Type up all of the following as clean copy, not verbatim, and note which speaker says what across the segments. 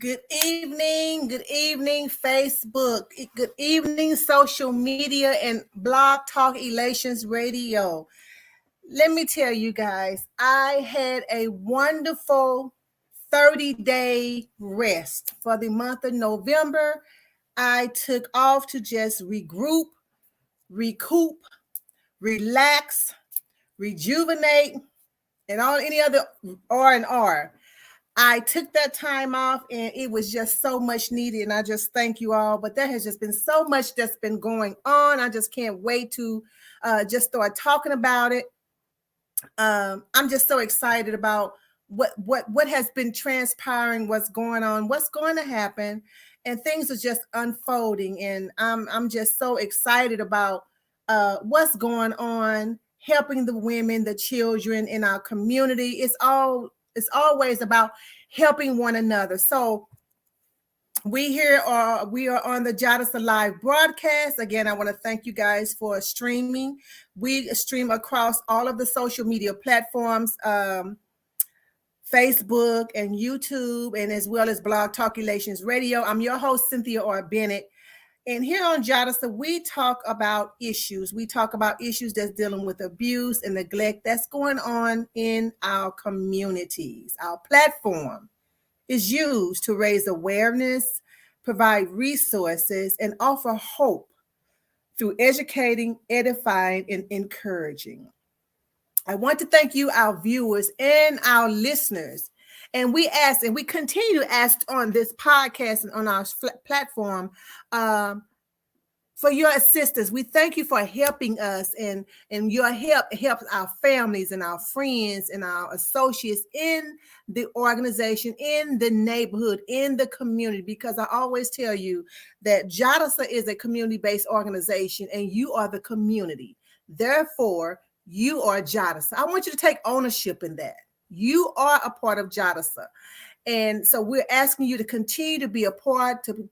Speaker 1: Good evening, Facebook. Good evening, social media and Blog Talk Elations Radio. Let me tell you guys, I had a wonderful 30-day rest for the month of November. I took off to just regroup, recoup, relax, rejuvenate, and all any other R&R. I took that time off and it was just so much needed. And I just thank you all. But there has just been so much that's been going on. I just can't wait to just start talking about it. I'm just so excited about what has been transpiring, what's going on, what's going to happen. And things are just unfolding. And I'm just so excited about what's going on, helping the women, the children in our community. It's always about helping one another. So we are on the JADASA live broadcast. Again, I want to thank you guys for streaming. We stream across all of the social media platforms, Facebook and YouTube, and as well as Blog Talk Elations Radio. I'm your host, Cynthia or Bennett. And here on JADASA, we talk about issues. We talk about issues that's dealing with abuse and neglect that's going on in our communities. Our platform is used to raise awareness, provide resources, and offer hope through educating, edifying, and encouraging. I want to thank you, our viewers and our listeners. And we ask, and we continue to ask on this podcast and on our platform for your assistance. We thank you for helping us, and your help helps our families and our friends and our associates in the organization, in the neighborhood, in the community, because I always tell you that JADASA is a community-based organization and you are the community. Therefore, you are JADASA. I want you to take ownership in that. You are a part of JADASA. And so we're asking you to continue to be a part, to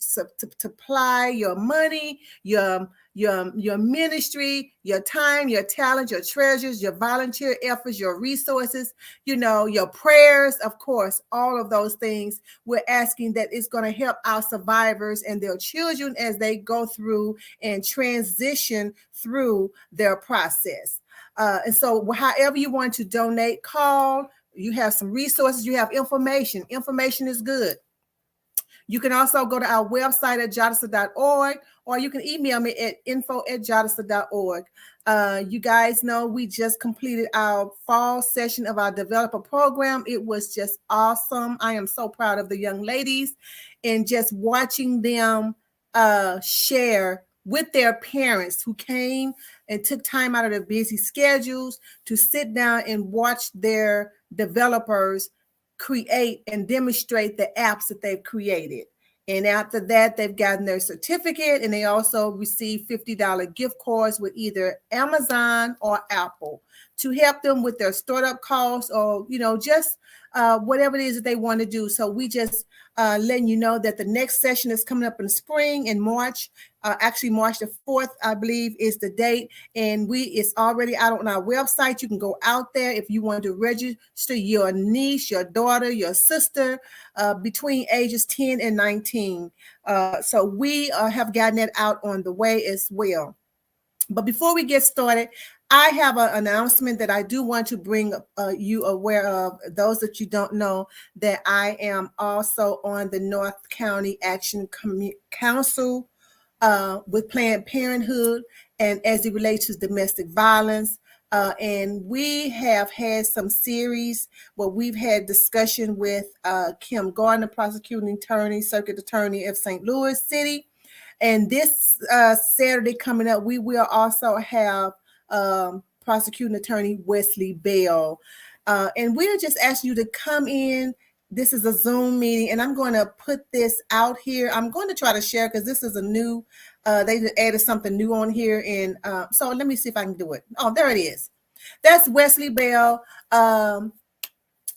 Speaker 1: apply your money, your ministry, your time, your talent, your treasures, your volunteer efforts, your resources, your prayers, of course, all of those things. We're asking that it's going to help our survivors and their children as they go through and transition through their process. And so however you want to donate, call. You have some resources, you have information. Information is good. You can also go to our website at jadasa.org, or you can email me at info@jadasa.org. You guys know we just completed our fall session of our developer program. It was just awesome. I am so proud of the young ladies and just watching them share with their parents who came and took time out of their busy schedules to sit down and watch their developers create and demonstrate the apps that they've created. And after that, they've gotten their certificate, and they also received $50 gift cards with either Amazon or Apple to help them with their startup costs, or, just whatever it is that they want to do. So we just letting you know that the next session is coming up in spring in March. Actually, March the 4th, I believe, is the date. And it's already out on our website. You can go out there if you want to register your niece, your daughter, your sister between ages 10 and 19. So we have gotten that out on the way as well. But before we get started, I have an announcement that I do want to bring you aware of. Those that you don't know, that I am also on the North County Action Council with Planned Parenthood, and as it relates to domestic violence. And we have had some series where we've had discussion with Kim Gardner, prosecuting attorney, circuit attorney of St. Louis City. And this Saturday coming up, we will also have prosecuting attorney Wesley Bell. And we're just asking you to come in. This is a Zoom meeting, and I'm going to put this out here. I'm going to try to share because this is a new, they added something new on here. And so let me see if I can do it. Oh, there it is. That's Wesley Bell.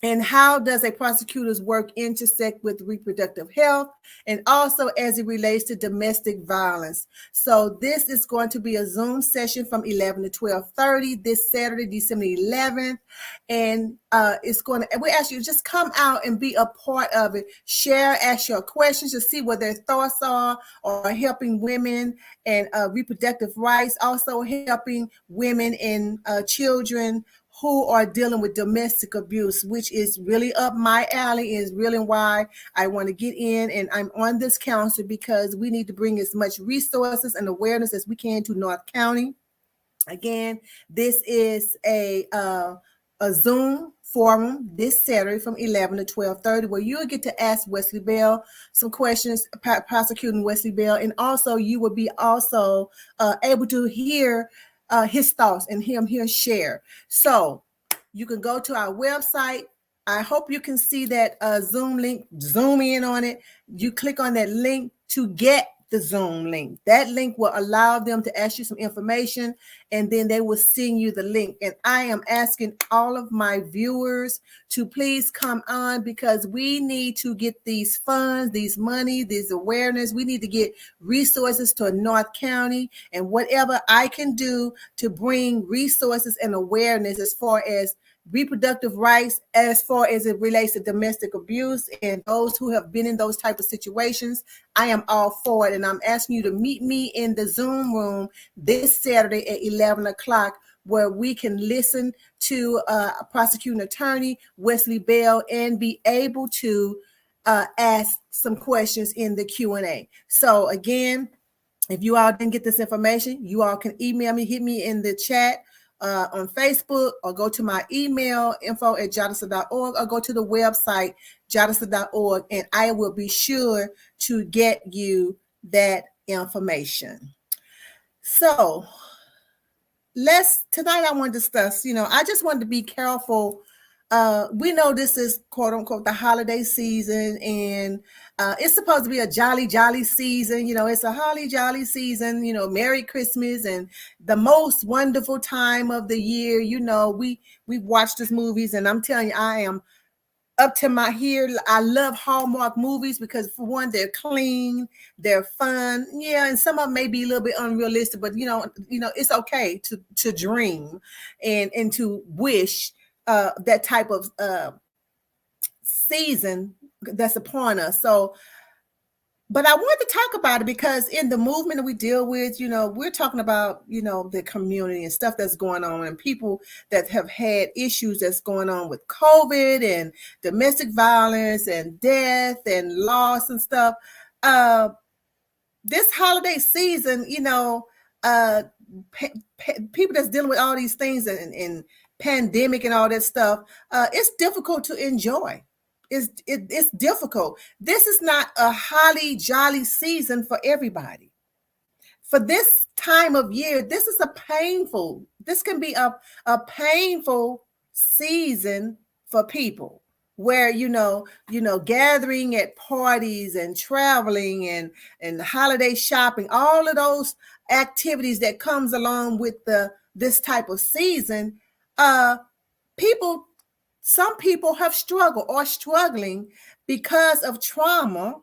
Speaker 1: And how does a prosecutor's work intersect with reproductive health, and also as it relates to domestic violence? So this is going to be a Zoom session from 11 to 12:30 this Saturday, December 11th. And it's going to, we ask you to just come out and be a part of it. Share, ask your questions to see what their thoughts are on helping women and reproductive rights, also helping women and children who are dealing with domestic abuse, which is really up my alley, is really why I want to get in. And I'm on this council because we need to bring as much resources and awareness as we can to North County. Again, this is a Zoom forum this Saturday from 11 to 12:30, where you'll get to ask Wesley Bell some questions, prosecuting Wesley Bell, and also you will be also able to hear his thoughts and him here share. So you can go to our website. I hope you can see that Zoom link, zoom in on it. You click on that link to get the Zoom link. That link will allow them to ask you some information, and then they will send you the link. And I am asking all of my viewers to please come on, because we need to get these funds, these money, this awareness. We need to get resources to North County, and whatever I can do to bring resources and awareness as far as reproductive rights, as far as it relates to domestic abuse and those who have been in those type of situations, I am all for it. And I'm asking you to meet me in the Zoom room this Saturday at 11 o'clock, where we can listen to a prosecuting attorney, Wesley Bell, and be able to ask some questions in the Q&A. So again, if you all didn't get this information, you all can email me, hit me in the chat on Facebook, or go to my email, info@jadasa.org, or go to the website, jadasa.org, and I will be sure to get you that information. So tonight I want to discuss, I just wanted to be careful. We know this is quote unquote the holiday season, and it's supposed to be a jolly season. It's a holly jolly season, Merry Christmas and the most wonderful time of the year. We watched these movies, and I'm telling you, I am up to my ear. I love Hallmark movies because, for one, they're clean, they're fun. Yeah, and some of them may be a little bit unrealistic, but it's okay to dream and to wish that type of season that's upon us. So, but I want to talk about it because in the movement that we deal with, we're talking about, the community and stuff that's going on, and people that have had issues that's going on with COVID and domestic violence and death and loss and stuff. This holiday season, people that's dealing with all these things and pandemic and all that stuff, it's difficult to enjoy. It's difficult. This is not a holly jolly season for everybody. For this time of year, this can be a painful season for people, where gathering at parties and traveling and holiday shopping, all of those activities that comes along with this type of season. Some people have struggled or struggling because of trauma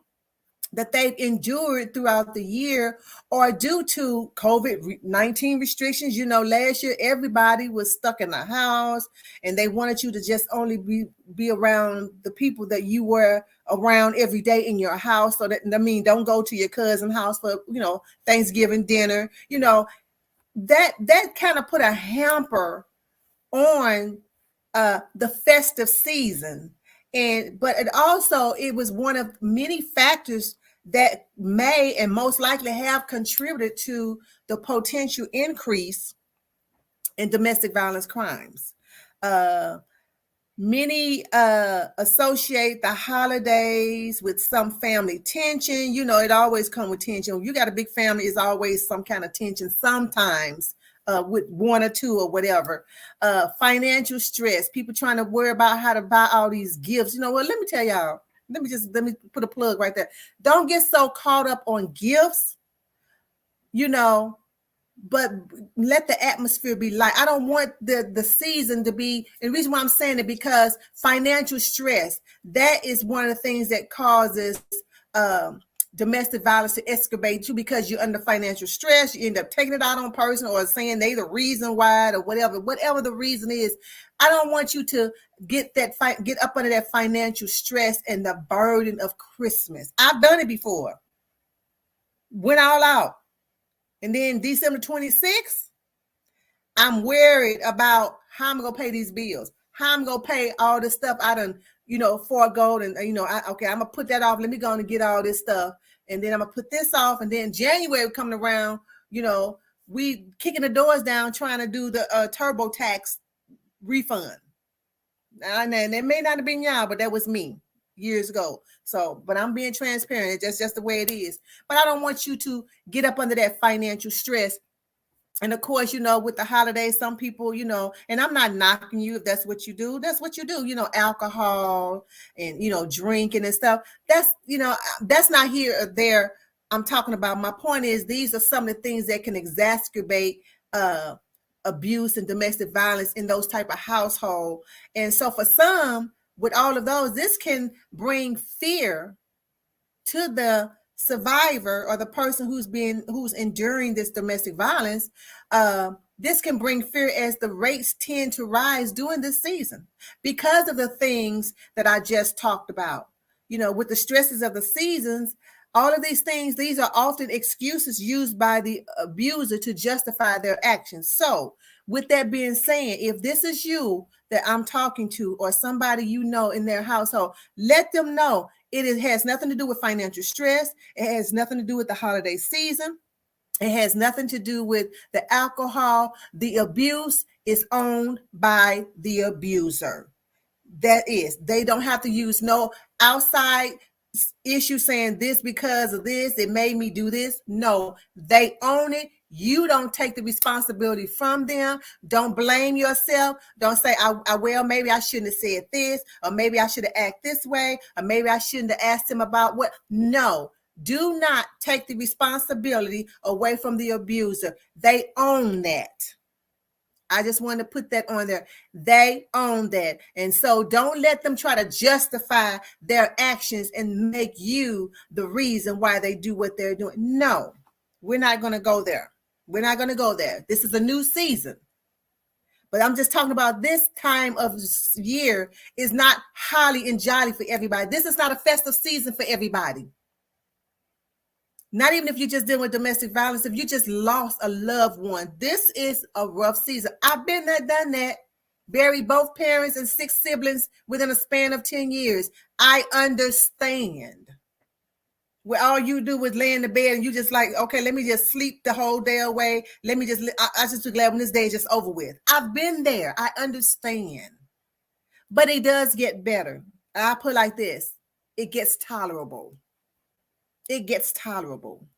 Speaker 1: that they've endured throughout the year, or due to COVID-19 restrictions. Last year, everybody was stuck in the house, and they wanted you to just only be around the people that you were around every day in your house. So don't go to your cousin's house for, Thanksgiving dinner. That kind of put a hamper on the festive season. But it was one of many factors that may and most likely have contributed to the potential increase in domestic violence crimes. Many associate the holidays with some family tension. It always comes with tension. When you got a big family, it's always some kind of tension sometimes. With one or two or whatever. Financial stress, people trying to worry about how to buy all these gifts. Let me tell y'all, let me put a plug right there. Don't get so caught up on gifts. but let the atmosphere be light. I don't want the season to be, and the reason why I'm saying it, because financial stress, that is one of the things that causes domestic violence to escalate you, because you're under financial stress. You end up taking it out on person, or saying they the reason why, or whatever the reason is. I don't want you to get up under that financial stress and the burden of Christmas. I've done it before. Went all out. And then December 26th, I'm worried about how I'm going to pay these bills, how I'm going to pay all this stuff I done, forego. And, I'm going to put that off. Let me go and get all this stuff. And then I'm going to put this off. And then January coming around, we kicking the doors down trying to do the TurboTax refund. And it may not have been y'all, but that was me years ago. So, but I'm being transparent. That's just the way it is. But I don't want you to get up under that financial stress. And of course, with the holidays, some people, and I'm not knocking you if that's what you do. That's what you do, alcohol and, drinking and stuff. That's, that's not here or there. I'm talking about, my point is, these are some of the things that can exacerbate abuse and domestic violence in those type of household. And so for some, with all of those, this can bring fear to the survivor or the person who's enduring this domestic violence. This can bring fear as the rates tend to rise during this season because of the things that I just talked about. With the stresses of the seasons, all of these things, these are often excuses used by the abuser to justify their actions. So with that being said, if this is you that I'm talking to, or somebody in their household, let them know it has nothing to do with financial stress. It has nothing to do with the holiday season. It has nothing to do with the alcohol. The abuse is owned by the abuser. That is, they don't have to use no outside issue saying this because of this, it made me do this. No, they own it. You don't take the responsibility from them. Don't blame yourself. Don't say, well, maybe I shouldn't have said this, or maybe I should have acted this way, or maybe I shouldn't have asked him about what. No, do not take the responsibility away from the abuser. They own that. I just want to put that on there. They own that. And so don't let them try to justify their actions and make you the reason why they do what they're doing. No, we're not going to go there. We're not going to go there. This is a new season. But I'm just talking about this time of year is not holly and jolly for everybody. This is not a festive season for everybody. Not even if you're just dealing with domestic violence, if you just lost a loved one. This is a rough season. I've been there, done that. Buried both parents and 6 siblings within a span of 10 years. I understand. Where all you do is lay in the bed and you just like, okay, let me just sleep the whole day away. I just be glad when this day is just over with. I've been there. I understand. But it does get better. I put it like this. It gets tolerable. It gets tolerable.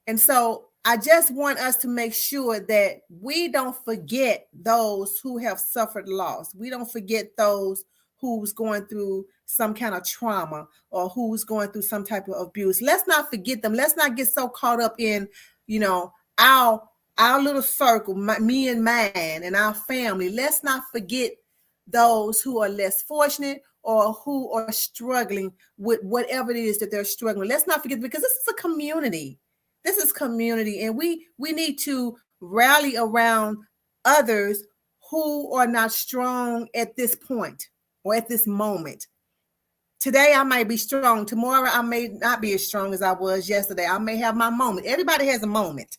Speaker 1: And so I just want us to make sure that we don't forget those who have suffered loss. We don't forget those who's going through some kind of trauma or who's going through some type of abuse. Let's not forget them. Let's not get so caught up in, our little circle, me and mine and our family. Let's not forget those who are less fortunate or who are struggling with whatever it is that they're struggling. Let's not forget, because this is a community. This is community, and we need to rally around others who are not strong at this point or at this moment. Today I might be strong. Tomorrow I may not be as strong as I was yesterday. I may have my moment. Everybody has a moment.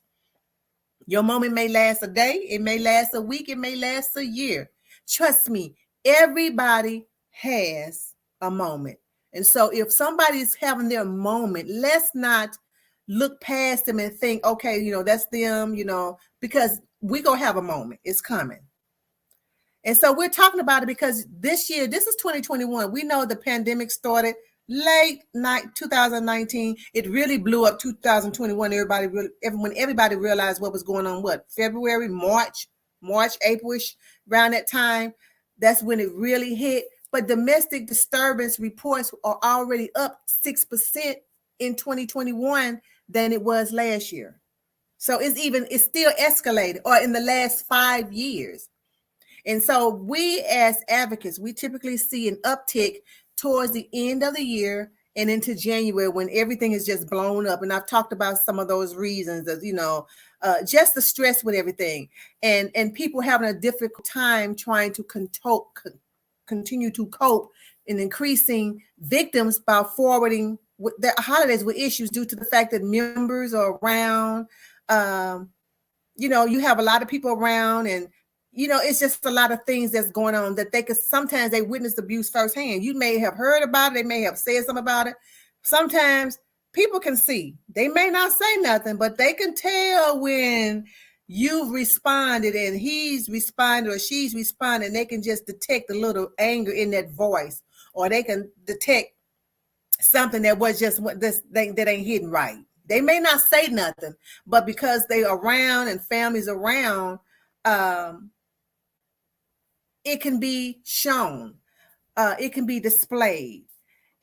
Speaker 1: Your moment may last a day. It may last a week. It may last a year. Trust me, everybody has a moment. And so if somebody's having their moment, let's not look past them and think, okay, that's them, because we're going to have a moment. It's coming. And so we're talking about it because this year, this is 2021. We know the pandemic started late 2019. It really blew up 2021. Everybody realized what was going on. February, March, April-ish, around that time. That's when it really hit. But domestic disturbance reports are already up 6% in 2021 than it was last year. So it's still escalated, or in the last 5 years. And so we as advocates, we typically see an uptick towards the end of the year and into January when everything is just blown up. And I've talked about some of those reasons of, just the stress with everything and people having a difficult time trying to continue to cope and increasing victims by forwarding the holidays with issues due to the fact that members are around. You have a lot of people around, and it's just a lot of things that's going on that sometimes they witness abuse firsthand. You may have heard about it, they may have said something about it. Sometimes people can see, they may not say nothing, but they can tell when you've responded and he's responded or she's responded, and they can just detect a little anger in that voice, or they can detect something that was just that ain't hidden right. They may not say nothing, but because they around and families around, it can be shown, it can be displayed.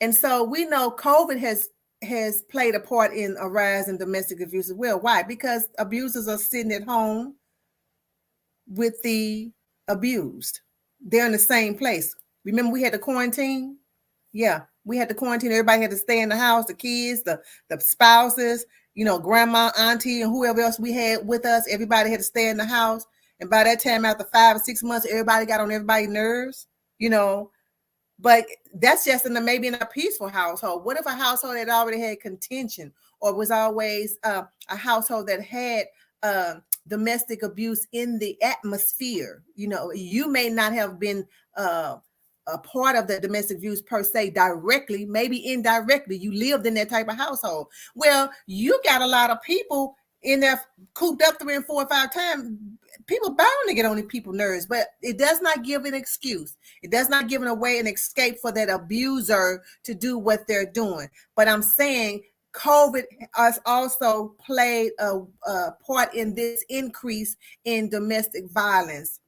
Speaker 1: And so we know COVID has played a part in a rise in domestic abuse as well. Why? Because abusers are sitting at home with the abused. They're in the same place. Remember we had the quarantine? Yeah, we had the quarantine. Everybody had to stay in the house, the kids, the spouses, grandma, auntie, and whoever else we had with us. Everybody had to stay in the house. And by that time, after 5 or 6 months, everybody got on everybody's nerves, But that's just maybe in a peaceful household. What if a household that already had contention, or was always a household that had domestic abuse in the atmosphere? You may not have been a part of the domestic abuse per se directly, maybe indirectly. You lived in that type of household. Well, you got a lot of people in there cooped up 3 and 4 or 5 times. People bound to get on people's nerves, but it does not give an excuse. It does not give an escape for that abuser to do what they're doing. But I'm saying COVID has also played a part in this increase in domestic violence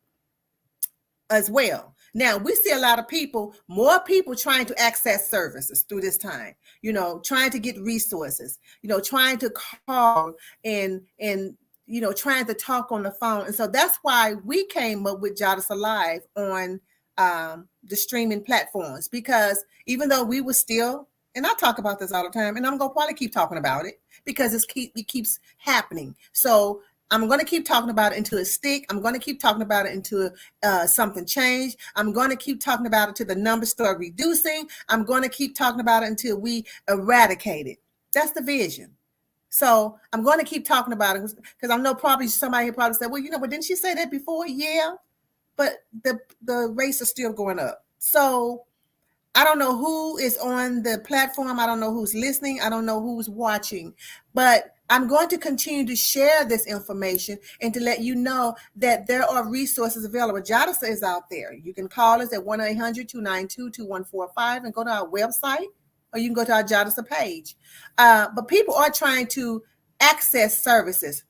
Speaker 1: as well. Now, we see a lot of more people trying to access services through this time, trying to get resources, trying to call and trying to talk on the phone. And so that's why we came up with JADASA Live on the streaming platforms, because even though we were still, and I talk about this all the time, and I'm going to probably keep talking about it because it keeps happening. So I'm going to keep talking about it until it stick. I'm going to keep talking about it until something change. I'm going to keep talking about it until the numbers start reducing. I'm going to keep talking about it until we eradicate it. That's the vision. So I'm going to keep talking about it because I know probably somebody here probably said, well, but didn't she say that before? Yeah, but the rates are still going up. So I don't know who is on the platform. I don't know who's listening. I don't know who's watching, but I'm going to continue to share this information and to let you know that there are resources available. JADASA is out there. You can call us at 1-800-292-2145 and go to our website, or you can go to our JADASA page. But people are trying to access services,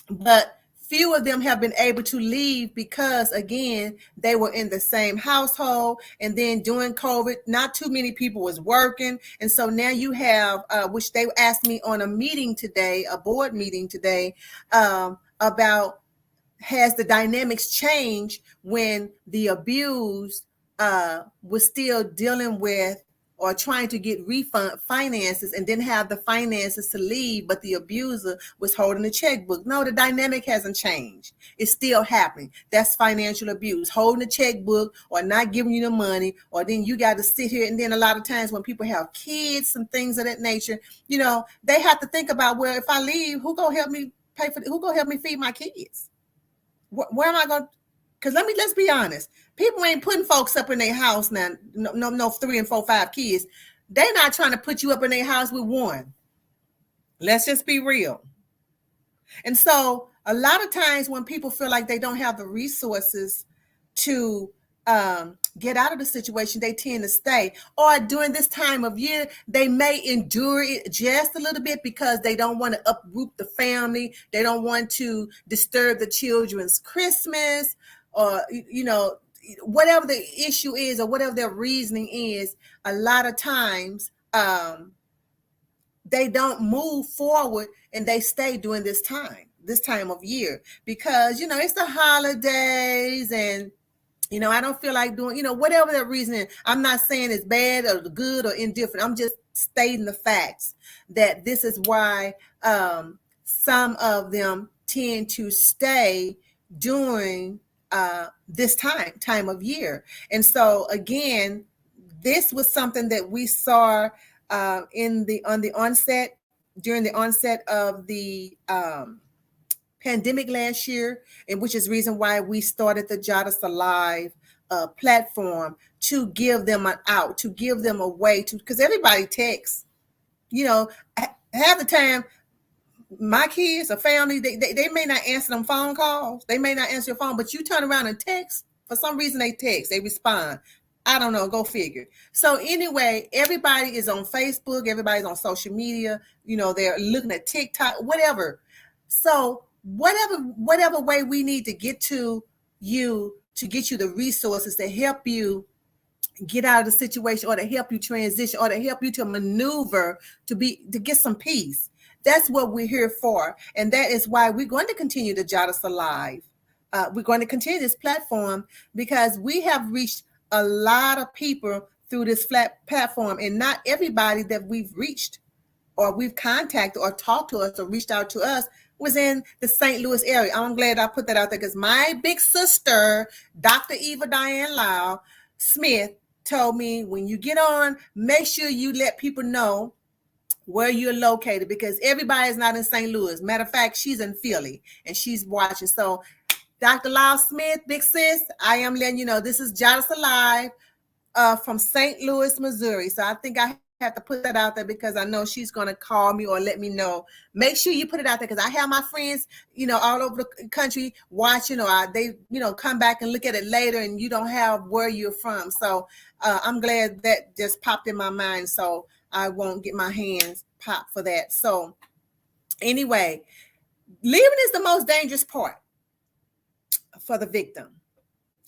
Speaker 1: but few of them have been able to leave because, again, they were in the same household. And then during COVID, not too many people was working. And so now you have, which they asked me on a meeting today, a board meeting today, about has the dynamics changed when the abused was still dealing with or trying to get refund finances and didn't have the finances to leave, but the abuser was holding the checkbook. No, the dynamic hasn't changed. It's still happening. That's financial abuse, holding the checkbook or not giving you the money, or then you got to sit here. And then a lot of times when people have kids and things of that nature, they have to think about, well, if I leave, who gonna help me who gonna help me feed my kids? Where am I going? Because let's be honest. People ain't putting folks up in their house now. No 3 and 4, 5 kids. They're not trying to put you up in their house with one. Let's just be real. And so a lot of times when people feel like they don't have the resources to get out of the situation, they tend to stay. Or during this time of year, they may endure it just a little bit because they don't want to uproot the family. They don't want to disturb the children's Christmas, or, whatever the issue is or whatever their reasoning is. A lot of times they don't move forward and they stay during this time of year, because it's the holidays, and I don't feel like doing, whatever the reason is. I'm not saying it's bad or good or indifferent. I'm just stating the facts that this is why some of them tend to stay during this time of year. And so again, this was something that we saw during the onset of the pandemic last year, and which is reason why we started the JADASA Live platform, to give them an out, to give them a way to, because everybody texts, half the time. My kids or family, they may not answer them phone calls. They may not answer your phone, but you turn around and text. For some reason, they text, they respond. I don't know, go figure. So anyway, everybody is on Facebook. Everybody's on social media. They're looking at TikTok, whatever. So whatever way we need to get to you, to get you the resources to help you get out of the situation, or to help you transition, or to help you to maneuver to get some peace. That's what we're here for. And that is why we're going to continue the JADASA Live. We're going to continue this platform, because we have reached a lot of people through this platform, and not everybody that we've reached or we've contacted or talked to us or reached out to us was in the St. Louis area. I'm glad I put that out there, because my big sister, Dr. Eva Diane Lau Smith, told me, when you get on, make sure you let people know where you're located, because everybody's not in St. Louis. Matter of fact, she's in Philly and she's watching. So Dr. Lau Smith, big sis, I am letting you know this is JADASA Live from St. Louis, Missouri. So I think I have to put that out there, because I know she's going to call me or let me know. Make sure you put it out there, because I have my friends, all over the country watching, or they, come back and look at it later and you don't have where you're from. So I'm glad that just popped in my mind, so I won't get my hands popped for that. So anyway, leaving is the most dangerous part for the victim.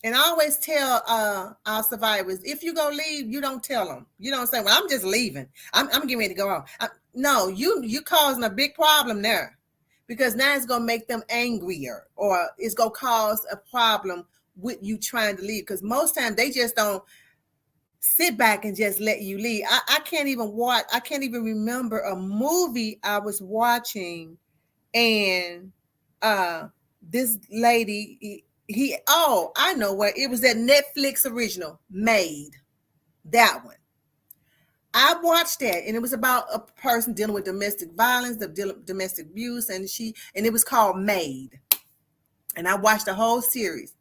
Speaker 1: And I always tell our survivors, if you go leave, you don't tell them. You don't say, well, I'm just leaving. I'm getting ready to go home. No, you're causing a big problem there, because now it's going to make them angrier, or it's going to cause a problem with you trying to leave, because most times they just don't sit back and just let you leave. I can't even remember a movie I was watching, and this lady, I know what it was, that Netflix original, Made. That one. I watched that, and it was about a person dealing with domestic violence, domestic abuse, and it was called Made. And I watched the whole series,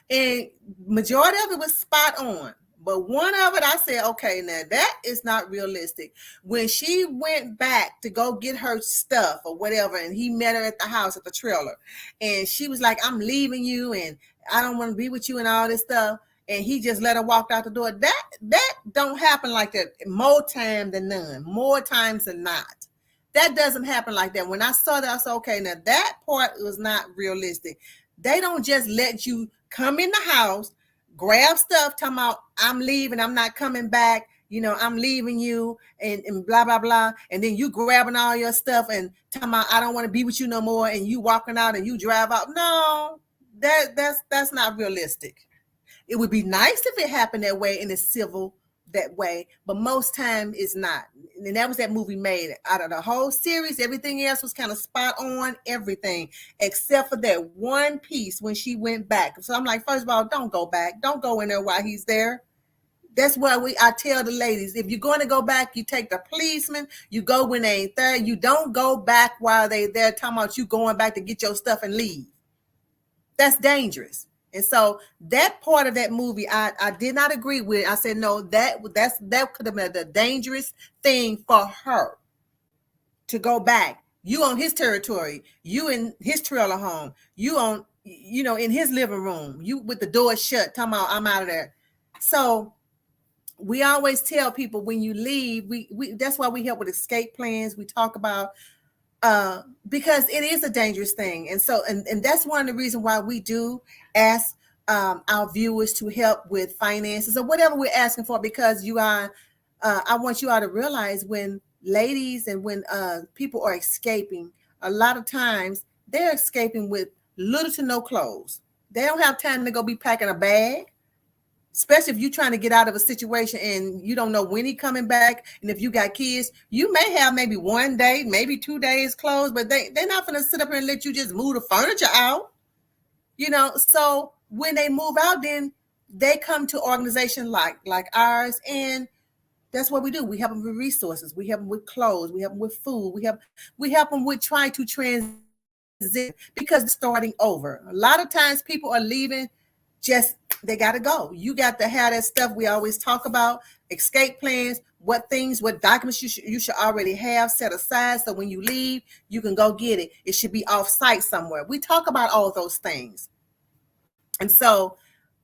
Speaker 1: and majority of it was spot on. But one of it, I said, okay, now that is not realistic. When she went back to go get her stuff or whatever, and he met her at the house at the trailer, and she was like, I'm leaving you, and I don't want to be with you and all this stuff. And he just let her walk out the door. That don't happen like that more time than none, more times than not. That doesn't happen like that. When I saw that, I said, okay, now that part was not realistic. They don't just let you come in the house, grab stuff, talking about, I'm leaving, I'm not coming back, I'm leaving you, and blah, blah, blah. And then you grabbing all your stuff and talking about, I don't want to be with you no more, and you walking out and you drive out. No, that's not realistic. It would be nice if it happened that way and it's civil that way, but most time it's not. And that was that movie Made. Out of the whole series, everything else was kind of spot on, everything except for that one piece when she went back. So I'm like, first of all, don't go back. Don't go in there while he's there. That's why I tell the ladies, if you're going to go back, you take the policeman, you go when they ain't there. You don't go back while they there talking about you going back to get your stuff and leave. That's dangerous. And so that part of that movie, I did not agree with. I said, no, that could have been the dangerous thing for her to go back. You on his territory, you in his trailer home, you on, in his living room, you with the door shut, talking about, I'm out of there. So we always tell people, when you leave, we that's why we help with escape plans. We talk about, because it is a dangerous thing. And so, and that's one of the reasons why we do ask our viewers to help with finances or whatever we're asking for, because I want you all to realize, when ladies and when people are escaping, a lot of times they're escaping with little to no clothes. They don't have time to go be packing a bag, especially if you're trying to get out of a situation and you don't know when he's coming back. And if you got kids, you may have maybe 1 day, maybe 2 days clothes, but they're not going to sit up here and let you just move the furniture out. So when they move out, then they come to organizations like ours, and that's what we do. We help them with resources. We help them with clothes. We help them with food. We help them with trying to transition because they're starting over. A lot of times people are leaving, just they got to go. You got to have that stuff we always talk about, escape plans, what documents you should already have set aside, so when you leave, you can go get it. It should be off site somewhere. We talk about all those things. And so,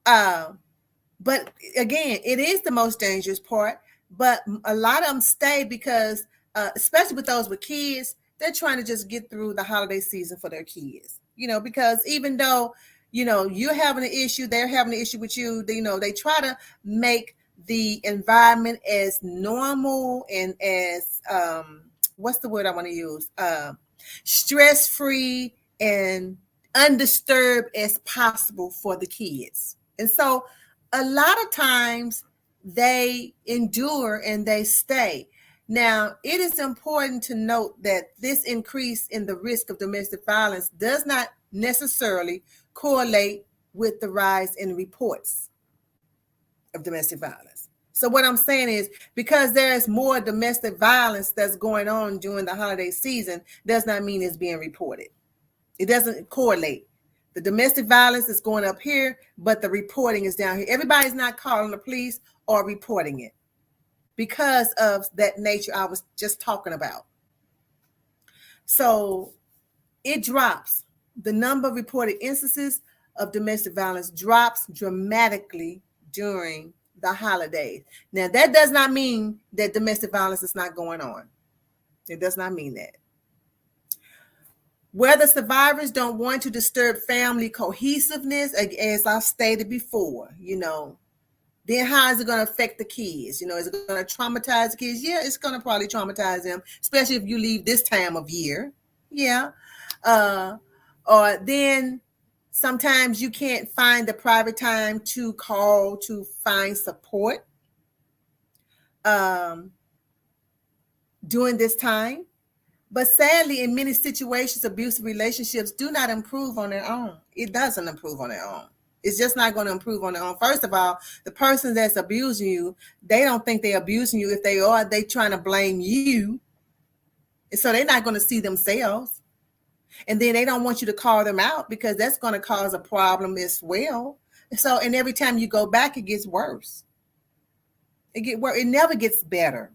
Speaker 1: but again, it is the most dangerous part. But a lot of them stay because, especially with those with kids, they're trying to just get through the holiday season for their kids. Because even though, you're having an issue, they're having an issue with you, they try to make the environment as normal and as, what's the word I want to use? Stress-free and undisturbed as possible for the kids. And so a lot of times they endure and they stay. Now, it is important to note that this increase in the risk of domestic violence does not necessarily correlate with the rise in reports of domestic violence. So what I'm saying is, because there is more domestic violence that's going on during the holiday season, does not mean it's being reported. It doesn't correlate. The domestic violence is going up here, but the reporting is down here. Everybody's not calling the police or reporting it because of that nature I was just talking about. So it drops. The number of reported instances of domestic violence drops dramatically during the holidays. Now, that does not mean that domestic violence is not going on. It does not mean that. Whether survivors don't want to disturb family cohesiveness, as I've stated before, then how is it going to affect the kids? Is it going to traumatize the kids? Yeah, it's going to probably traumatize them, especially if you leave this time of year. Yeah. Or then sometimes you can't find the private time to call to find support during this time. But sadly, in many situations, abusive relationships do not improve on their own. It doesn't improve on their own. It's just not going to improve on their own. First of all, the person that's abusing you, they don't think they're abusing you. If they are, they trying to blame you. And so they're not going to see themselves. And then they don't want you to call them out because that's going to cause a problem as well. So, and every time you go back, it gets worse. It never gets better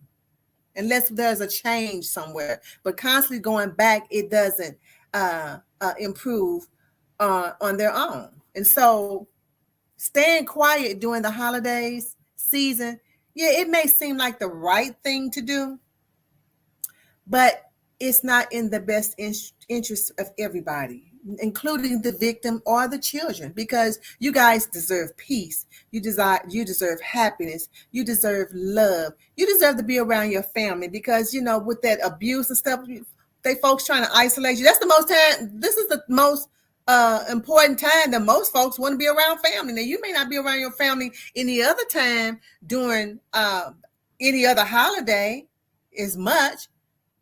Speaker 1: unless there's a change somewhere. But constantly going back, it doesn't improve on their own. And so staying quiet during the holidays season, yeah, it may seem like the right thing to do, but it's not in the best interest of everybody, including the victim or the children, because you guys deserve peace. You deserve happiness. You deserve love. You deserve to be around your family because, with that abuse and stuff, they folks trying to isolate you. That's the most time. This is the most important time that most folks want to be around family. Now, you may not be around your family any other time during any other holiday as much.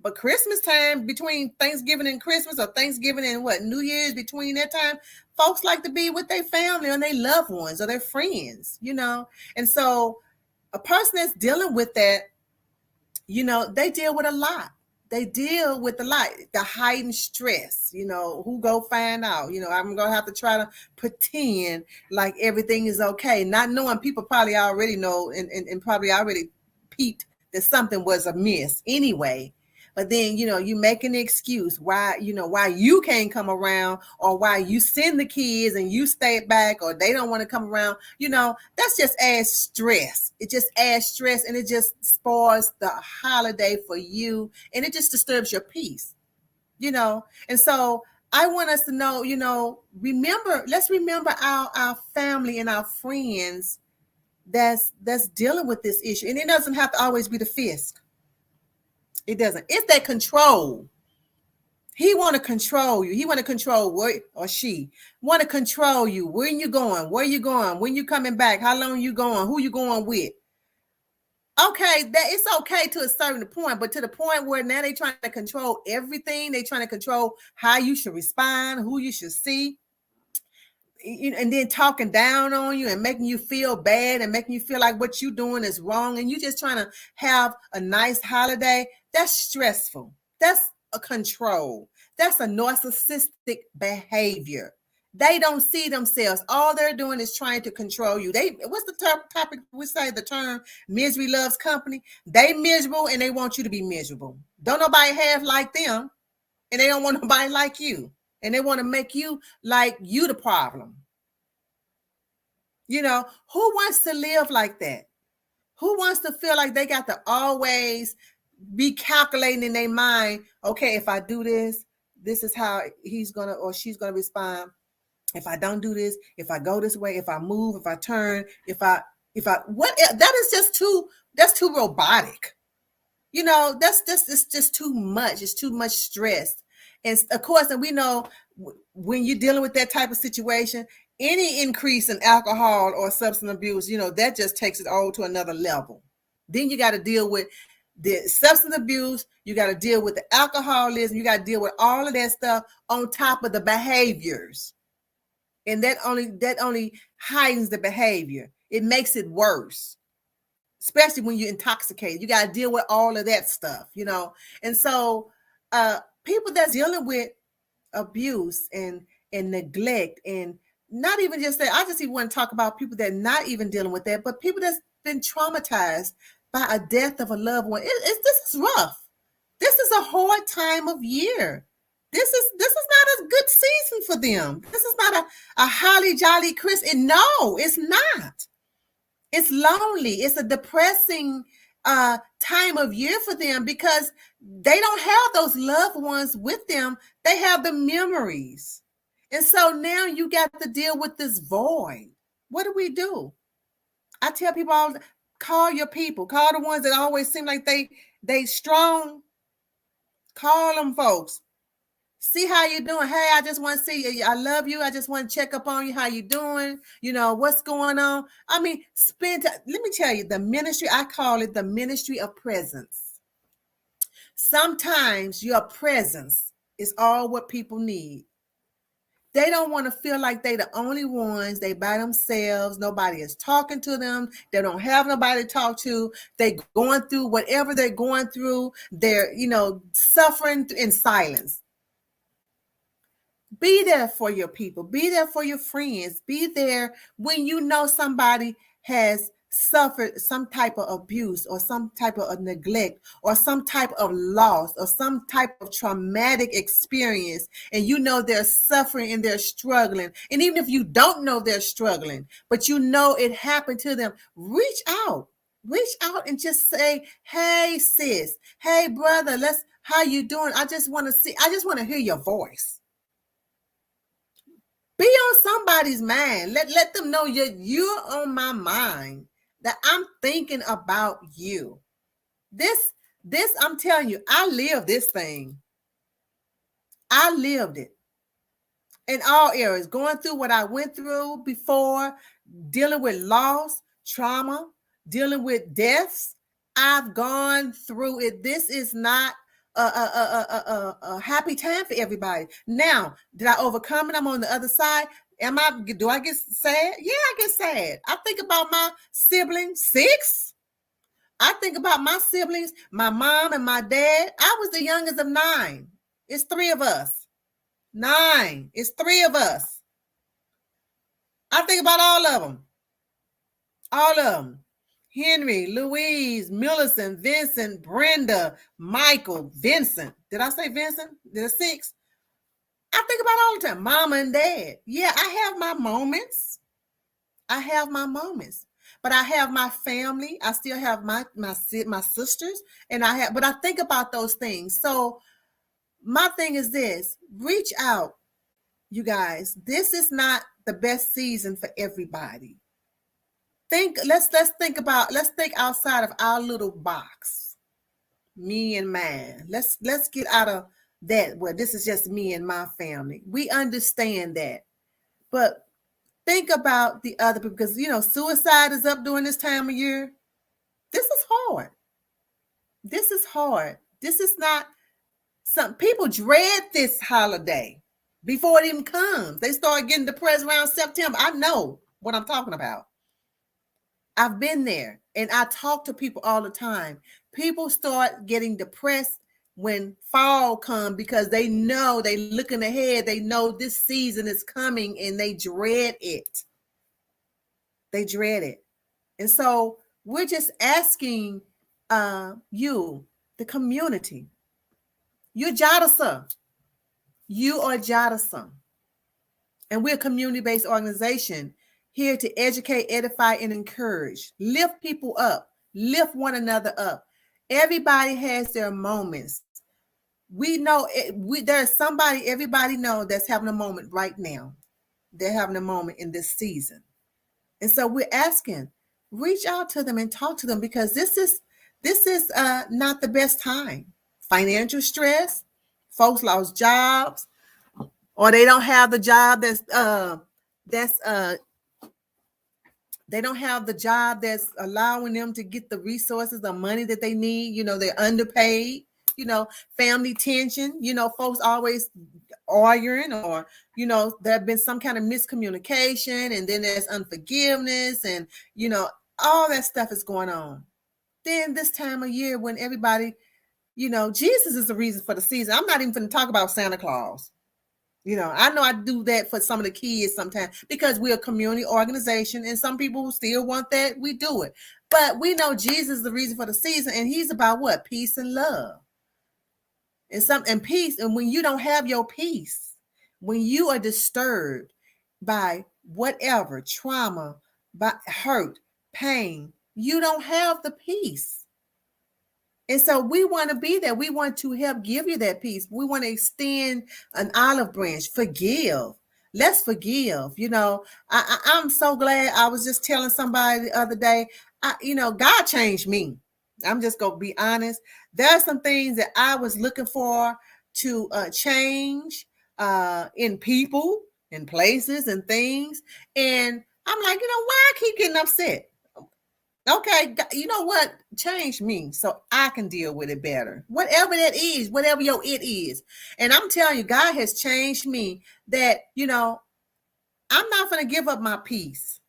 Speaker 1: But Christmas time, between Thanksgiving and Christmas, or Thanksgiving and New Year's, between that time, folks like to be with their family or their loved ones or their friends, And so a person that's dealing with that, they deal with a lot. They deal with a lot, the heightened stress, who go find out, I'm going to have to try to pretend like everything is okay, not knowing people probably already know and probably already peeped that something was amiss anyway. But then, you make an excuse why you can't come around, or why you send the kids and you stay back, or they don't want to come around. That's just adds stress. It just adds stress, and it just spoils the holiday for you, and it just disturbs your peace, And so I want us to know, let's remember our family and our friends that's dealing with this issue. And it doesn't have to always be the fisc. It doesn't. It's that control. He want to control you. He want to control what, or she want to control you. Where you going? Where you going? When you coming back? How long you going? Who you going with? Okay, that it's okay to a certain point, but to the point where now they trying to control everything. They trying to control how you should respond, who you should see, and then talking down on you and making you feel bad and making you feel like what you doing is wrong, and you just trying to have a nice holiday. That's stressful. That's a control. That's a narcissistic behavior. They don't see themselves. All they're doing is trying to control you. What's the topic? We say the term misery loves company. They miserable and they want you to be miserable. Don't nobody have like them, and they don't want nobody like you. And they want to make you like you the problem. You know, who wants to live like that? Who wants to feel like they got to always be calculating in their mind, okay, if I do this, this is how he's going to or she's going to respond. If I don't do this, if I go this way, if I move, if I turn, what, that is just that's too robotic. You know, it's just too much. It's too much stress. And of course, and we know when you're dealing with that type of situation, any increase in alcohol or substance abuse, you know, that just takes it all to another level. Then you got to deal with the substance abuse. You got to deal with the alcoholism. You got to deal with all of that stuff on top of the behaviors. And that only heightens the behavior. It makes it worse, especially when you're intoxicated. You got to deal with all of that stuff, you know. And so people that's dealing with abuse and neglect, and not even just that, I just even want to talk about people that not even dealing with that, but people that's been traumatized by a death of a loved one. This is rough. This is a hard time of year. This is not a good season for them. This is not a holly jolly Christmas. No, it's not. It's lonely. It's a depressing time of year for them because they don't have those loved ones with them. They have the memories. And so now you got to deal with this void. What do? I tell people call your people. Call the ones that always seem like they strong. Call them folks. See how you doing. Hey, I just want to see you. I love you. I just want to check up on you. How you doing? You know, what's going on? I mean, let me tell you, the ministry, I call it the ministry of presence. Sometimes your presence is all what people need. They don't want to feel like they're the only ones. They by themselves. Nobody is talking to them. They don't have nobody to talk to. They're going through whatever they're going through. They're, you know, suffering in silence. Be there for your people. Be there for your friends. Be there when you know somebody has suffered some type of abuse or some type of neglect or some type of loss or some type of traumatic experience, and you know they're suffering and they're struggling. And even if you don't know they're struggling, but you know it happened to them, reach out and just say, hey sis, hey brother, how you doing? I just want to hear your voice. Be on somebody's mind. Let them know you're on my mind, that I'm thinking about you. This, I'm telling you, I lived this thing. I lived it in all areas, going through what I went through before, dealing with loss, trauma, dealing with deaths. I've gone through it. This is not a happy time for everybody. Now, did I overcome it? I'm on the other side. Do I get sad? Yeah, I get sad. I think about my siblings, 6. I think about my siblings, my mom and my dad. I was the youngest of 9. It's 3 of us. 9. It's 3 of us. I think about all of them. All of them. Henry, Louise, Millicent, Vincent, Brenda, Michael, Vincent. Did I say Vincent? Did I 6? I think about all the time. Mama and dad. Yeah, I have my moments. But I have my family. I still have my sisters. But I think about those things. So my thing is this: reach out, you guys. This is not the best season for everybody. Let's think outside of our little box. me and mine. Let's get out of that. Well, this is just me and my family. We understand that. But think about the other people, because suicide is up during this time of year. This is hard. This is hard. This is not some people dread this holiday before it even comes. They start getting depressed around September. I know what I'm talking about. I've been there, and I talk to people all the time. People start getting depressed when fall comes because they know, they looking ahead. They know this season is coming, and they dread it. They dread it. And so we're just asking you, the community, you're JADASA. You are JADASA. And we're a community-based organization here to educate, edify, and encourage. Lift people up. Lift one another up. Everybody has their moments. We know there's somebody everybody knows that's having a moment right now. They're having a moment in this season. And so we're asking, reach out to them and talk to them, because this is not the best time. Financial stress, folks lost jobs, or they don't have the job they don't have the job that's allowing them to get the resources, the money that they need. They're underpaid. Family tension. Folks always arguing, or there have been some kind of miscommunication, and then there's unforgiveness, and all that stuff is going on. Then this time of year when everybody, Jesus is the reason for the season. I'm not even going to talk about Santa Claus. I know I do that for some of the kids sometimes because we're a community organization, and some people who still want that, we do it. But we know Jesus is the reason for the season, and he's about what? Peace and love. And peace. And when you don't have your peace, when you are disturbed by whatever trauma, by hurt, pain, you don't have the peace. And so we want to be there. We want to help give you that peace. We want to extend an olive branch. Forgive. Let's forgive. I'm so glad. I was just telling somebody the other day, God changed me. I'm just going to be honest. There are some things that I was looking for to change in people, in places, and things. And I'm like, why I keep getting upset? Okay, you know what? Change me so I can deal with it better. Whatever that is, whatever your it is. And I'm telling you, God has changed me that, I'm not going to give up my peace.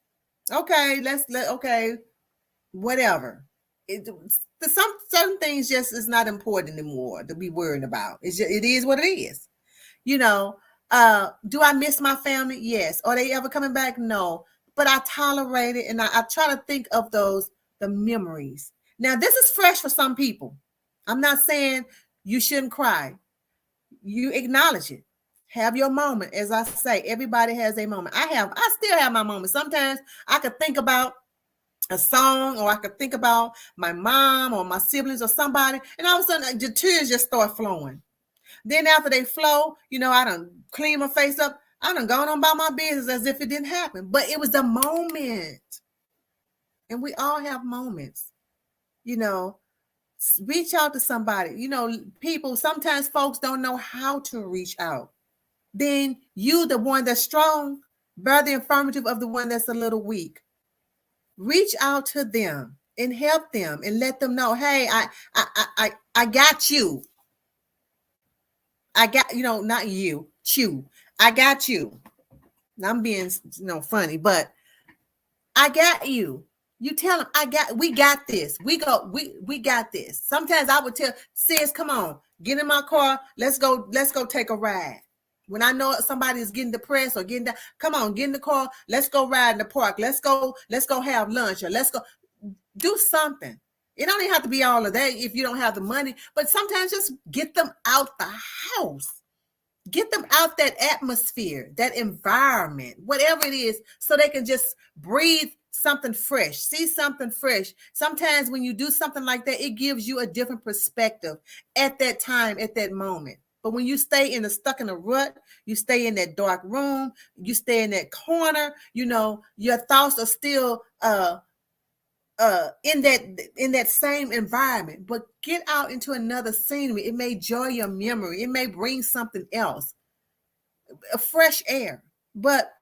Speaker 1: Okay, okay, whatever. Some certain things just is not important anymore to be worried about. It is what it is. Do I miss my family? Yes. Are they ever coming back? No. But I tolerate it, and I try to think of the memories. Now, this is fresh for some people. I'm not saying you shouldn't cry. You acknowledge it. Have your moment. As I say, everybody has a moment. I still have my moment. Sometimes I could think about a song, or I could think about my mom or my siblings or somebody, and all of a sudden the tears just start flowing. Then after they flow, I done clean my face up. I done gone on about my business as if it didn't happen. But it was a moment. And we all have moments. Reach out to somebody. People, sometimes folks don't know how to reach out. Then you, the one that's strong, bear the affirmative of the one that's a little weak. Reach out to them and help them and let them know, hey, I got you. I got, not you, I got you. I'm being, funny, but I got you. You tell them, we got this. We got this. Sometimes I would tell, sis, come on, get in my car. Let's go take a ride. When I know somebody is getting depressed or getting down, come on, get in the car. Let's go ride in the park. Let's go have lunch, or let's go do something. It don't even have to be all of that if you don't have the money, but sometimes just get them out the house. Get them out that atmosphere, that environment, whatever it is, so they can just breathe something fresh, see something fresh. Sometimes when you do something like that, it gives you a different perspective at that time, at that moment. But when you stay stuck in a rut, you stay in that dark room, you stay in that corner, your thoughts are still in that same environment, but get out into another scenery. It may joy your memory. It may bring something else, a fresh air. But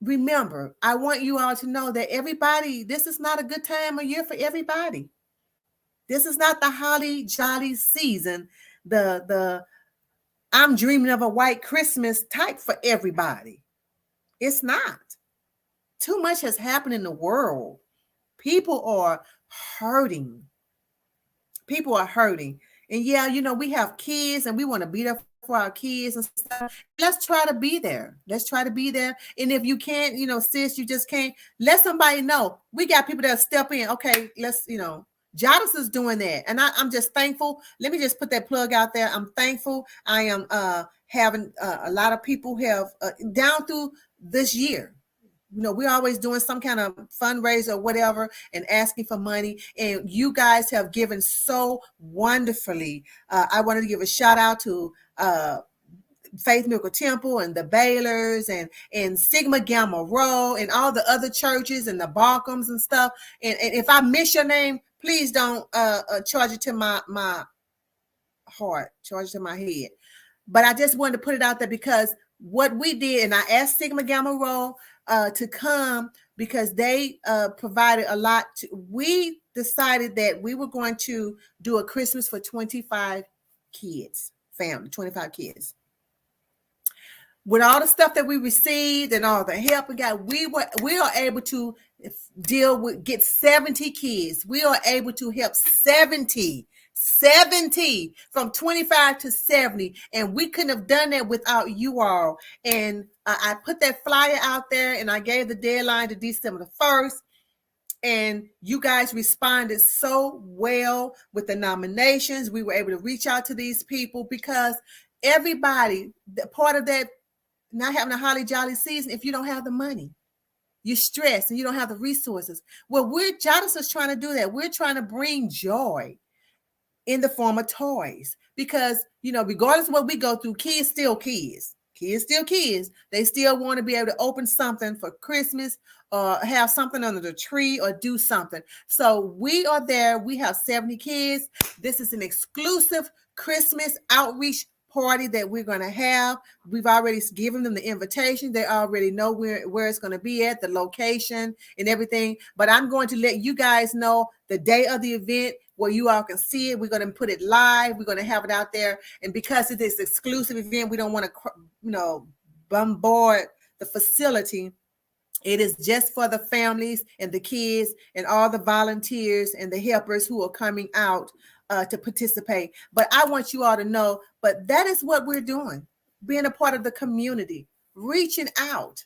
Speaker 1: remember, I want you all to know that everybody, this is not a good time of year for everybody. This is not the holly jolly season, the I'm dreaming of a white Christmas type for everybody. It's not. Too much has happened in the world. People are hurting. People are hurting. And yeah, you know, we have kids and we want to be there for our kids and stuff. Let's try to be there. Let's try to be there. And if you can't, you know, sis, you just can't, let somebody know. We got people that step in. Okay, let's, you know, JADASA is doing that. And I'm just thankful. Let me just put that plug out there. I'm thankful. I am having a lot of people have down through this year. You know, we're always doing some kind of fundraiser or whatever and asking for money. And you guys have given so wonderfully. I wanted to give a shout out to Faith Miracle Temple and the Baylors and Sigma Gamma Rho and all the other churches and the Baaaaccccks and stuff. And if I miss your name, please don't charge it to my heart, charge it to my head. But I just wanted to put it out there because what we did, and I asked Sigma Gamma Rho to come because they provided a lot. We decided that we were going to do a Christmas for 25 kids, family, 25 kids. With all the stuff that we received and all the help we got, we are able to get 70 kids. We are able to help 70 from 25 to 70. And we couldn't have done that without you all. And I put that flyer out there and I gave the deadline to December the 1st. And you guys responded so well with the nominations. We were able to reach out to these people because everybody, part of that, not having a holly jolly season, if you don't have the money, you're stressed and you don't have the resources. Well, JADASA is trying to do that. We're trying to bring joy in the form of toys because, you know, regardless of what we go through, kids still kids. Kids still kids. They still want to be able to open something for Christmas or have something under the tree or do something. So we are there. We have 70 kids. This is an exclusive Christmas outreach party that we're going to have. We've already given them the invitation. They already know where it's going to be at, the location and everything. But I'm going to let you guys know the day of the event where you all can see it. We're going to put it live. We're going to have it out there. And because it is an exclusive event, we don't want to, you know, bombard the facility. It is just for the families and the kids and all the volunteers and the helpers who are coming out to participate. But I want you all to know, but that is what we're doing, being a part of the community, reaching out,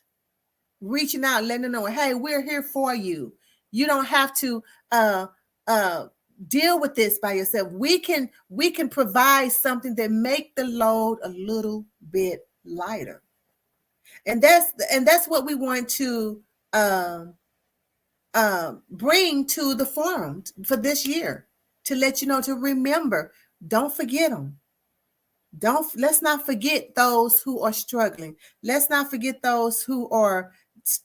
Speaker 1: letting them know, hey, we're here for you. You don't have to deal with this by yourself. We can provide something that make the load a little bit lighter. And that's what we want to bring to the forum for this year, to let you know, to remember, don't forget them. Let's not forget those who are struggling. Let's not forget those who are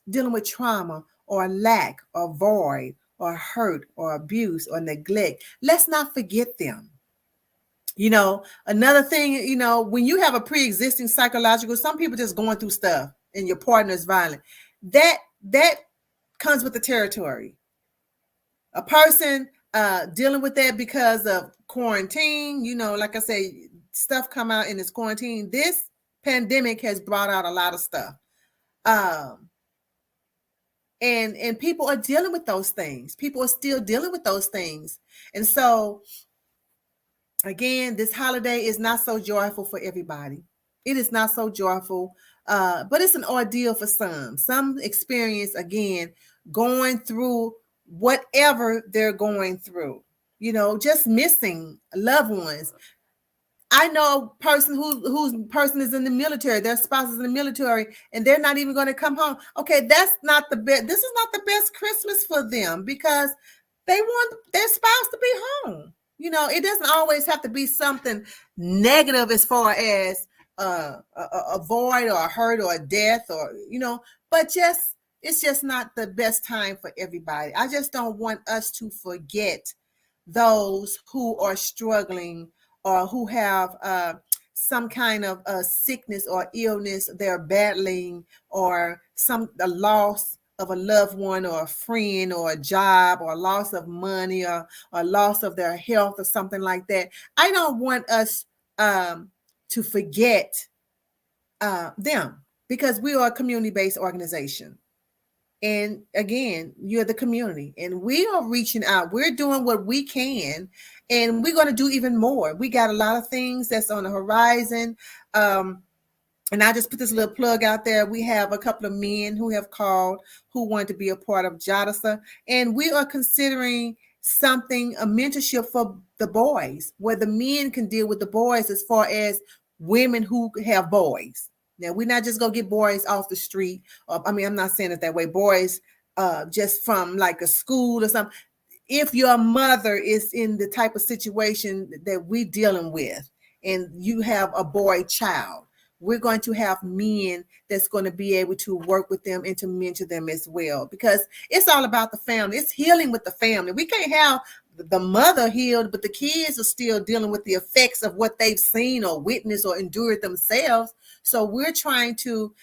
Speaker 1: dealing with trauma or lack or void or hurt or abuse or neglect. Let's not forget them. You know, another thing, you know, when you have a pre-existing psychological, some people just going through stuff and your partner is violent, that comes with the territory. A person dealing with that because of quarantine, you know, like I say, stuff come out in this quarantine. This pandemic has brought out a lot of stuff. And people are dealing with those things. People are still dealing with those things. And so, again, this holiday is not so joyful for everybody. It is not so joyful, but it's an ordeal for some. Some experience, again, going through whatever they're going through, you know, just missing loved ones. I know a person whose person is in the military, their spouse is in the military, and they're not even going to come home. Okay, that's not the best. This is not the best Christmas for them because they want their spouse to be home. You know, it doesn't always have to be something negative as far as a void or a hurt or a death or, you know, but just it's just not the best time for everybody. I just don't want us to forget those who are struggling or who have some kind of sickness or illness they're battling, or the loss of a loved one or a friend or a job, or loss of money, or loss of their health or something like that. I don't want us to forget them, because we are a community-based organization. And again, you're the community, and we are reaching out. We're doing what we can, and we're going to do even more. We got a lot of things that's on the horizon. And I just put this little plug out there. We have a couple of men who have called who want to be a part of JADASA, and we are considering a mentorship for the boys, where the men can deal with the boys as far as women who have boys. Now, we're not just going to get boys off the street. I'm not saying it that way. Boys just from like a school or something. If your mother is in the type of situation that we're dealing with, and you have a boy child, we're going to have men that's going to be able to work with them and to mentor them as well, because it's all about the family. It's healing with the family. We can't have the mother healed, but the kids are still dealing with the effects of what they've seen or witnessed or endured themselves. So we're trying to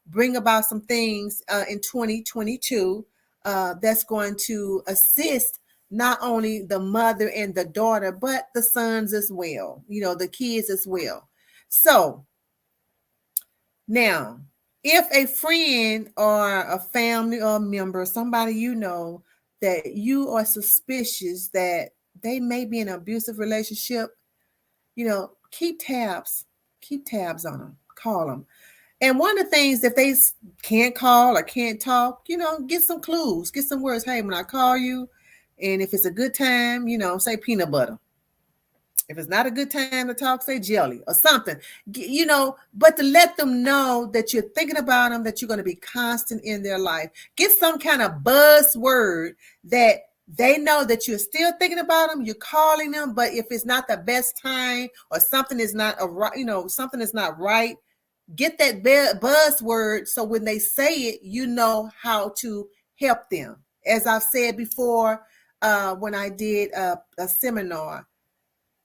Speaker 1: bring about some things in 2022 that's going to assist not only the mother and the daughter, but the sons as well, the kids as well. So now, if a friend or a family or a member, somebody that you are suspicious that they may be in an abusive relationship, keep tabs on them, call them. And one of the things, if they can't call or can't talk, get some clues, get some words. Hey, when I call you, and if it's a good time, say peanut butter. If it's not a good time to talk, say jelly or something, but to let them know that you're thinking about them, that you're going to be constant in their life. Get some kind of buzzword that they know that you're still thinking about them, you're calling them, but if it's not the best time or something is not something is not right, get that buzzword so when they say it, you know how to help them. As I've said before, when I did a seminar,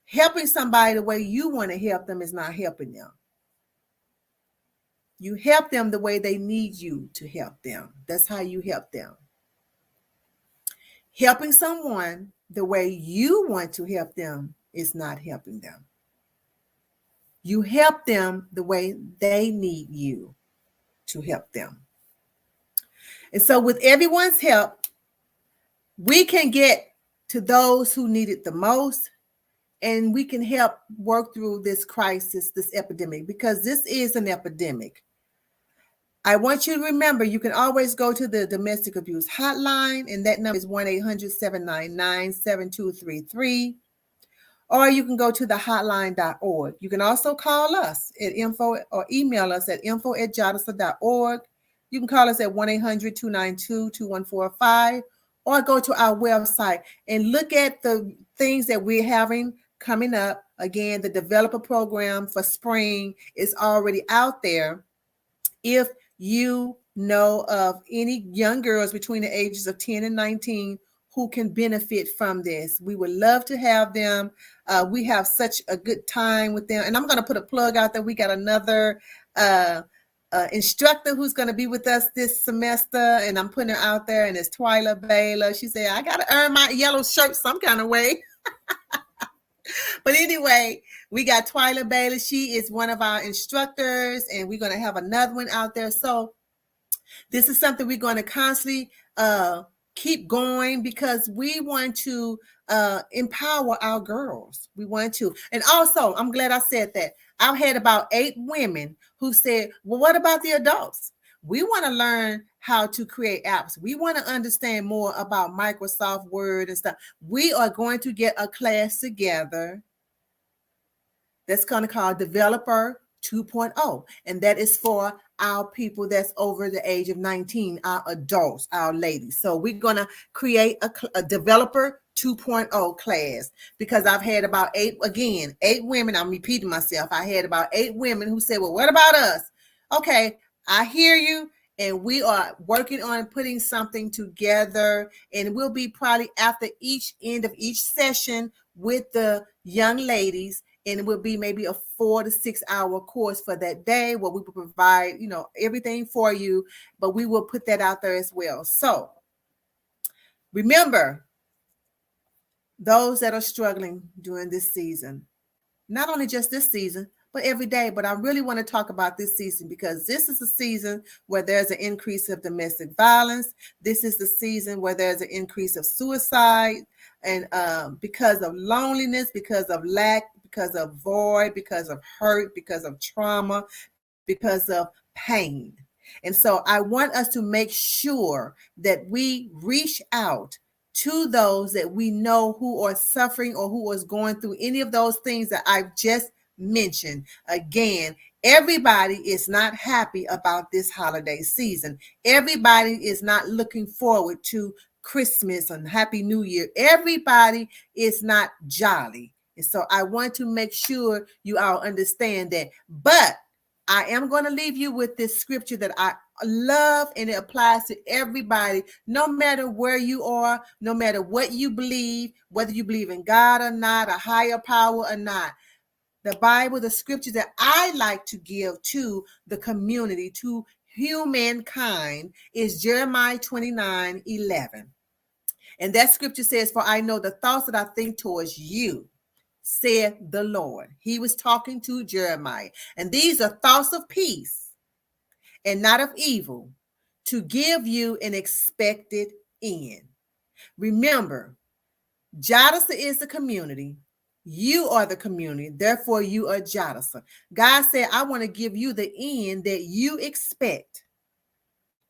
Speaker 1: helping somebody the way you want to help them is not helping them. You help them the way they need you to help them. That's how you help them. Helping someone the way you want to help them is not helping them. You help them the way they need you to help them. And so with everyone's help, we can get to those who need it the most, and we can help work through this crisis, this epidemic, because this is an epidemic. I want you to remember, you can always go to the domestic abuse hotline, and that number is 1-800-799-7233. Or you can go to the hotline.org. You can also call us at info, or email us at info@jadasa.org. You can call us at 1-800-292-2145, or go to our website and look at the things that we're having coming up. Again, the developer program for spring is already out there. If you know of any young girls between the ages of 10 and 19 who can benefit from this, we would love to have them. We have such a good time with them. And I'm going to put a plug out there. We got another instructor who's going to be with us this semester, and I'm putting her out there, and it's Twyla Baylor. She said, I got to earn my yellow shirt some kind of way. But anyway, we got Twyla Baylor. She is one of our instructors, and we're going to have another one out there. So this is something we're going to constantly keep going, because we want to empower our girls. We want to. And also, I'm glad I said that. I've had about 8 women who said, well, what about the adults? We want to learn how to create apps. We want to understand more about Microsoft Word and stuff. We are going to get a class together that's going to call Developer 2.0. And that is for our people that's over the age of 19, our adults, our ladies. So we're going to create a Developer 2.0 class, because I've had about 8 women. I'm repeating myself. I had about 8 women who said, well, what about us? Okay, I hear you. and we are working on putting something together, and we'll be probably after each end of each session with the young ladies, and it will be maybe a 4 to 6 hour course for that day where we will provide, everything for you, but we will put that out there as well. So remember, those that are struggling during this season, not only just this season, but every day. But I really want to talk about this season because this is the season where there's an increase of domestic violence. This is the season where there's an increase of suicide, and because of loneliness, because of lack, because of void, because of hurt, because of trauma, because of pain. And so I want us to make sure that we reach out to those that we know who are suffering or who is going through any of those things that I've just mentioned. Again, everybody is not happy about this holiday season. Everybody is not looking forward to Christmas and Happy New Year. Everybody is not jolly. And so I want to make sure you all understand that. But I am going to leave you with this scripture that I love, and it applies to everybody, no matter where you are, no matter what you believe, whether you believe in God or not, a higher power or not. The Bible, the scripture that I like to give to the community, to humankind, is Jeremiah 29:11. And that scripture says, "For I know the thoughts that I think towards you, said the Lord." He was talking to Jeremiah. "And these are thoughts of peace and not of evil, to give you an expected end." Remember, JADASA is the community. You are the community. Therefore, you are JADASA. God said, "I want to give you the end that you expect.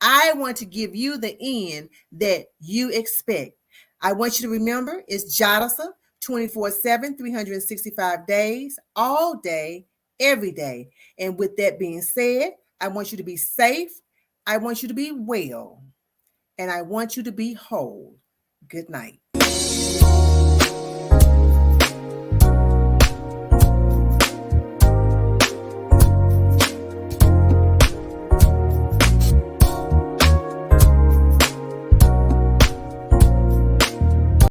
Speaker 1: I want to give you the end that you expect." I want you to remember, it's JADASA 24/7, 365 days, all day, every day. And with that being said, I want you to be safe. I want you to be well. And I want you to be whole. Good night.